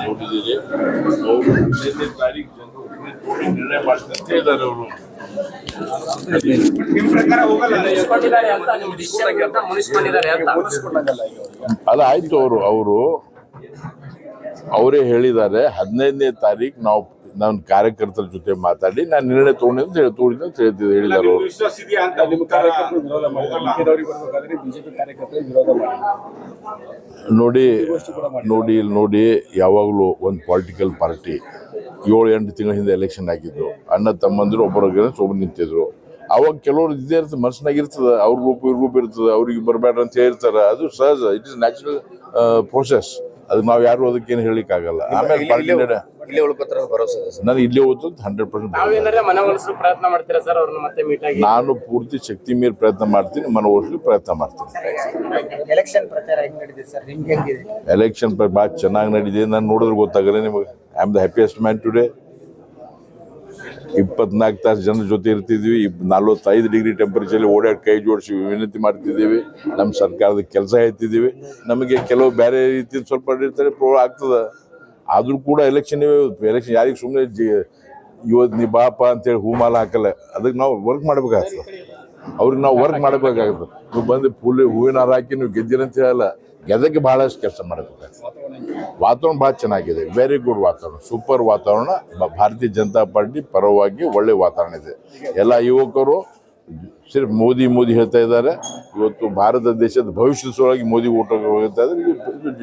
ನೋಡಿದ್ದೀರಿ ಅವರು 15ನೇ ತಾರೀಕು ಜನರು ನಿರ್ಣಯ ಮಾಡ್ತಾರೆ ಇದ್ದಾರೆ ಅವರು. ಅಲ್ಲ ಆಯ್ತು, ಅವರೇ ಹೇಳಿದ್ದಾರೆ 15ನೇ ತಾರೀಕು ನಾನು ಕಾರ್ಯಕರ್ತರ ಜೊತೆ ಮಾತಾಡಿ ನಾನು ನಿರ್ಣಯ ತಗೊಂಡಿದ್ದು ಹೇಳಿದ್ದಾರೆ ಅವರು. ನೋಡಿ ಯಾವಾಗಲೂ ಒಂದು ಪೊಲಿಟಿಕಲ್ ಪಾರ್ಟಿ 7-8 ತಿಂಗಳ ಹಿಂದೆ ಎಲೆಕ್ಷನ್ ಆಗಿದ್ದು, ಅಣ್ಣ ತಮ್ಮಂದಿರು ಒಬ್ಬರು ನಿಂತಿದ್ರು. ಅವಾಗ ಕೆಲವರು ಇದೇ ಇರ್ತದೆ, ಮನಸ್ಸಿನಾಗಿರ್ತದೆ, ಅವ್ರ ಗ್ರೂಪ್ ಇರ್ತದೆ, ಅವ್ರಿಗೆ ಬರಬೇಡ್ರ ಅಂತ ಹೇಳ್ತಾರೆ. ಅದು ಸಹಜ, ಇಟ್ ಇಸ್ ನ್ಯಾಚುರಲ್ ಪ್ರೋಸೆಸ್. ಅದು ನಾವು ಯಾರು ಅದಕ್ಕೇನು ಹೇಳಿಕ್ ಆಗಲ್ಲ. ಆಮೇಲೆ ಪಾರ್ಟಿ ನಾನು ಇಲ್ಲೇ ಓದ್ತದ್ದು 100% ಪ್ರಯತ್ನ ಮಾಡ್ತೀರಾ ಸರ್? ಅವ್ರನ್ನ ಮತ್ತೆ ಮೀಟ್ ಆಗಿ ನಾನು ಪೂರ್ತಿ ಶಕ್ತಿ ಮೀರಿ ಪ್ರಯತ್ನ ಮಾಡ್ತೀನಿ, ಮನವೊಲಿಸಲು ಪ್ರಯತ್ನ ಮಾಡ್ತೀನಿ. ಎಲೆಕ್ಷನ್ ಪ್ರಚಾರ ಹೆಂಗ್ ನಡೀತಿದೆ ಸರ್? ನಿಮ್ಗೆ ಹೆಂಗಿದೆ? ಎಲೆಕ್ಷನ್ ಭಾಳ ಚೆನ್ನಾಗಿ ನಡೀತಿದೆ. ನಾನು ನೋಡಿದ್ರೆ ಗೊತ್ತಾಗಲ್ಲ ನಿಮಗೆ. I am the happiest man today. 24 ತಾಸು ಜನರ ಜೊತೆ ಇರ್ತಿದ್ವಿ. 45 ಡಿಗ್ರಿ ಟೆಂಪರೇಚರ್ ಓಡಾಡಿ ಕೈ ಜೋಡಿಸಿ ವಿನಂತಿ ಮಾಡ್ತಿದ್ದೀವಿ. ನಮ್ಮ ಸರ್ಕಾರದ ಕೆಲಸ ಹೇಳ್ತಿದ್ದೀವಿ. ನಮಗೆ ಕೆಲವು ಬೇರೆ ರೀತಿ ಸ್ವಲ್ಪ ಇರ್ತಾರೆ, ಆಗ್ತದೆ. ಆದರೂ ಕೂಡ ಎಲೆಕ್ಷನ್ ಯಾರಿಗೆ ಸುಮ್ಮನೆ ಇವತ್ತು ನೀ ಬಾಪ ಅಂತೇಳಿ ಹೂಮಾಲ ಹಾಕಲ್ಲ. ಅದಕ್ಕೆ ನಾವು ವರ್ಕ್ ಮಾಡ್ಬೇಕಾಗ್ತದೆ. ಅವ್ರಿಗೆ ನಾವು ವರ್ಕ್ ಮಾಡಬೇಕಾಗ್ತದೆ. ನೀವು ಬಂದು ಹೂವಿನ ಹಾರ ಹಾಕಿ ನೀವು ಗೆದ್ದಿರಂತ ಹೇಳಲ್ಲ, ಗೆದ್ದಕ್ಕೆ ಬಹಳಷ್ಟು ಕೆಲಸ ಮಾಡಬೇಕಾಗ್ತದೆ. ವಾತಾವರಣ ಭಾಳ ಚೆನ್ನಾಗಿದೆ. ವೆರಿ ಗುಡ್ ವಾತಾವರಣ, ಸೂಪರ್ ವಾತಾವರಣ. ಭಾರತೀಯ ಜನತಾ ಪಾರ್ಟಿ ಪರವಾಗಿ ಒಳ್ಳೆ ವಾತಾವರಣ ಇದೆ. ಎಲ್ಲ ಯುವಕರು ಸಿರ್ಫ್ ಮೋದಿ ಹೇಳ್ತಾ ಇದ್ದಾರೆ. ಇವತ್ತು ಭಾರತ ದೇಶದ ಭವಿಷ್ಯದ ಸಲುವಾಗಿ ಮೋದಿ ಓಟ್ ಹೋಗ್ತಾ ಇದ್ದಾರೆ.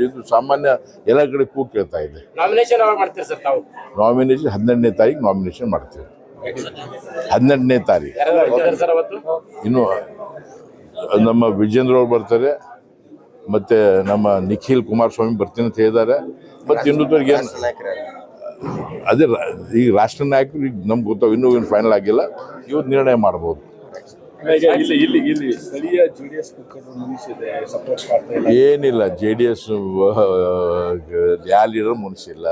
ಇದು ಸಾಮಾನ್ಯ ಎಲ್ಲ ಕಡೆ ಕೂಗ್ ಕೇಳ್ತಾ ಇದೆ. ನಾಮಿನೇಷನ್ ಮಾಡ್ತೀರಿ ಸರ್ ತಾವು? ನಾಮಿನೇಷನ್ 12ನೇ ತಾರೀಕು ನಾಮಿನೇಷನ್ ಮಾಡ್ತೀವಿ. 12ನೇ ತಾರೀಕು. ಇನ್ನು ನಮ್ಮ ವಿಜೇಂದ್ರ ಅವ್ರು ಬರ್ತಾರೆ, ಮತ್ತೆ ನಮ್ಮ ನಿಖಿಲ್ ಕುಮಾರಸ್ವಾಮಿ ಬರ್ತೀನಿ ಅಂತ ಹೇಳಿದ್ದಾರೆ. ಮತ್ತೆ ಇನ್ನೊಂದವ್ರಿಗೆ ಅದೇ ಈಗ ರಾಷ್ಟ್ರ ನಾಯಕರು ಈಗ ನಮ್ಗೆ ಗೊತ್ತಾಗ ಇನ್ನೂ ಏನು ಫೈನಲ್ ಆಗಿಲ್ಲ. ಇವತ್ತು ನಿರ್ಣಯ ಮಾಡ್ಬೋದು. ಏನಿಲ್ಲ, JDS ಯಾವ ಲೀಡರ್ ಮುನಿಸಿಲ್ಲ.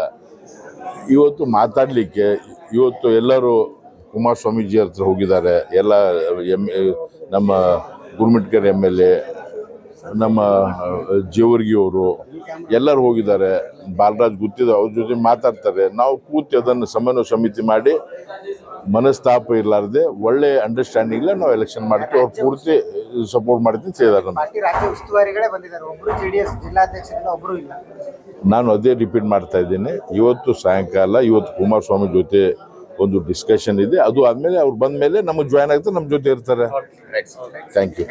ಇವತ್ತು ಮಾತಾಡಲಿಕ್ಕೆ ಇವತ್ತು ಎಲ್ಲರೂ ಕುಮಾರಸ್ವಾಮೀಜಿ ಹತ್ರ ಹೋಗಿದ್ದಾರೆ. ಎಲ್ಲ ನಮ್ಮ ಗುರುಮಿಟ್ಕರ್ MLA, ನಮ್ಮ ಜೇವರ್ಗಿ ಅವರು ಎಲ್ಲರೂ ಹೋಗಿದ್ದಾರೆ. ಬಾಲರಾಜ್ ಗೊತ್ತಿದೆ, ಅವ್ರ ಜೊತೆ ಮಾತಾಡ್ತಾರೆ. ನಾವು ಕೂತು ಅದನ್ನು ಸಮನ್ವಯ ಸಮಿತಿ ಮಾಡಿ ಮನಸ್ತಾಪ ಇರಲಾರ್ದೆ ಒಳ್ಳೆ ಅಂಡರ್ಸ್ಟ್ಯಾಂಡಿಂಗ್ ನಾವು ಎಲೆಕ್ಷನ್ ಮಾಡ್ತೀವಿ. ಅವ್ರು ಪೂರ್ತಿ ಸಪೋರ್ಟ್ ಮಾಡ್ತೀನಿ ಅಂತ ಹೇಳಿದ್ದಾರೆ. ನಾನು ಅದೇ ರಿಪೀಟ್ ಮಾಡ್ತಾ ಇದ್ದೀನಿ. ಇವತ್ತು ಸಾಯಂಕಾಲ ಕುಮಾರಸ್ವಾಮಿ ಜೊತೆ ಒಂದು ಡಿಸ್ಕಷನ್ ಇದೆ. ಅದು ಆದಮೇಲೆ ಅವ್ರು ಬಂದ ಮೇಲೆ ನಮಗೆ ಜಾಯ್ನ್ ಆಗ್ತಾರೆ, ನಮ್ಮ ಜೊತೆ ಇರ್ತಾರೆ. Thank you.